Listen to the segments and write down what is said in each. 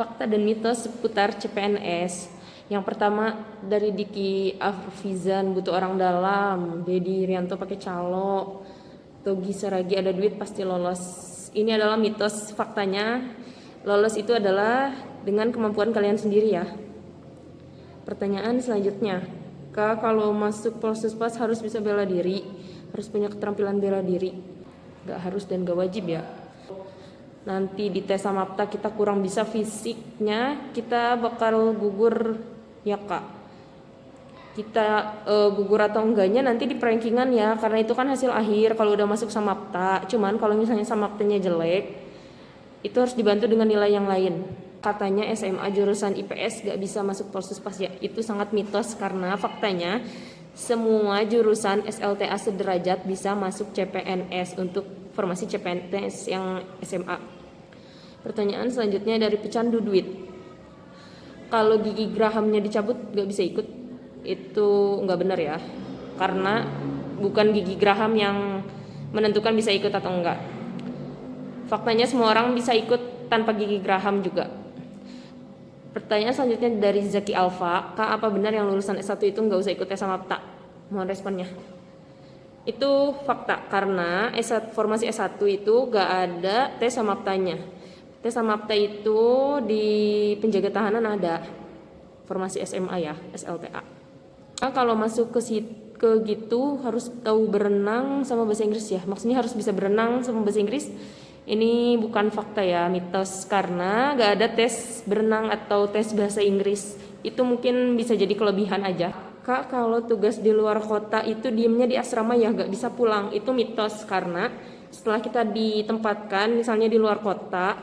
fakta dan mitos seputar CPNS. Yang pertama dari Diki Afrizan, butuh orang dalam. Dedi Rianto pakai calo. Togi Saragi, ada duit pasti lolos. Ini adalah mitos. Faktanya lolos itu adalah dengan kemampuan kalian sendiri ya. Pertanyaan selanjutnya, Kak, kalau masuk Polsuspas harus bisa bela diri, harus punya keterampilan bela diri. Gak harus dan gak wajib ya. Nanti di tes samapta kita kurang bisa fisiknya, kita bakal gugur ya Kak. Kita gugur atau enggaknya nanti di perankingan ya, karena itu kan hasil akhir kalau udah masuk samapta. Cuman kalau misalnya samaptanya jelek, itu harus dibantu dengan nilai yang lain. Katanya SMA jurusan IPS gak bisa masuk Polsuspas ya, itu sangat mitos karena faktanya semua jurusan SLTA sederajat bisa masuk CPNS untuk formasi CPNS yang SMA. Pertanyaan selanjutnya dari pecandu duit. Kalau gigi gerahamnya dicabut gak bisa ikut, itu nggak benar ya, karena bukan gigi geraham yang menentukan bisa ikut atau enggak. Faktanya semua orang bisa ikut tanpa gigi geraham juga. Pertanyaan selanjutnya dari Zaki Alfa, Kak, apa benar yang lulusan S1 itu nggak usah ikut tes samapta? Mohon responnya. Itu fakta, karena formasi S1 itu nggak ada tes samaptanya. Tes samapta itu di penjaga tahanan ada, formasi SMA ya, SLTA. Nah, kalau masuk ke gitu harus tahu berenang sama bahasa Inggris ya. Maksudnya harus bisa berenang sama bahasa Inggris. Ini bukan fakta ya, mitos, karena gak ada tes berenang atau tes bahasa Inggris. Itu mungkin bisa jadi kelebihan aja. Kak, kalau tugas di luar kota itu diemnya di asrama ya, gak bisa pulang. Itu mitos, karena setelah kita ditempatkan misalnya di luar kota,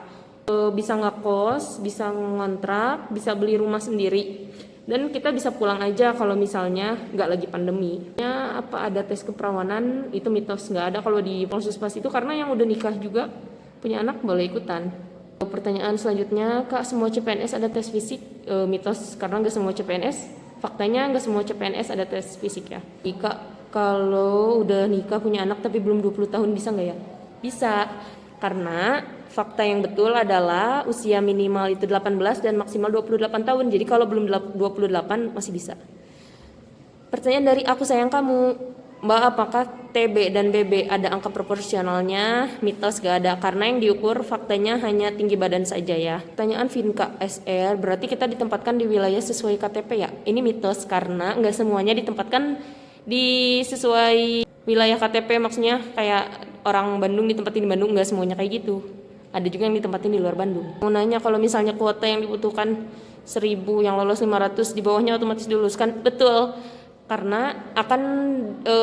bisa ngekos, bisa ngontrak, bisa beli rumah sendiri. Dan kita bisa pulang aja kalau misalnya nggak lagi pandemi. Apa ada tes keperawanan? Itu mitos, nggak ada kalau di Polsuspas itu, karena yang udah nikah juga punya anak boleh ikutan. Pertanyaan selanjutnya, Kak, semua CPNS ada tes fisik? Mitos, karena nggak semua CPNS. Faktanya nggak semua CPNS ada tes fisik ya. Kak, kalau udah nikah punya anak tapi belum 20 tahun bisa nggak ya? Bisa, karena fakta yang betul adalah usia minimal itu 18 dan maksimal 28 tahun. Jadi kalau belum 28 masih bisa. Pertanyaan dari Aku Sayang Kamu, Mbak, apakah TB dan BB ada angka proporsionalnya? Mitos, gak ada, karena yang diukur faktanya hanya tinggi badan saja ya. Pertanyaan Vinka SR, berarti kita ditempatkan di wilayah sesuai KTP ya? Ini mitos, karena nggak semuanya ditempatkan di sesuai wilayah KTP, maksudnya kayak orang Bandung ditempatin di Bandung, nggak semuanya kayak gitu. Ada juga yang ditempatin di luar Bandung. Mau nanya, kalau misalnya kuota yang dibutuhkan 1000, yang lolos 500, di bawahnya otomatis diluluskan? Betul, karena akan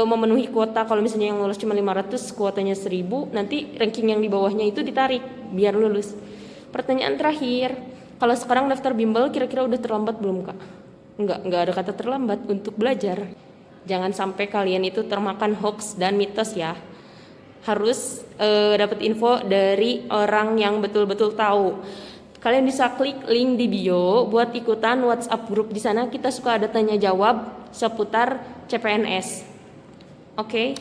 memenuhi kuota. Kalau misalnya yang lolos cuma 500, kuotanya 1000, nanti ranking yang di bawahnya itu ditarik biar lulus. Pertanyaan terakhir, kalau sekarang daftar bimbel kira-kira udah terlambat belum Kak? Enggak ada kata terlambat untuk belajar. Jangan sampai kalian itu termakan hoax dan mitos ya. Harus dapat info dari orang yang betul-betul tahu. Kalian bisa klik link di bio buat ikutan WhatsApp grup. Di sana kita suka ada tanya jawab seputar CPNS. Oke.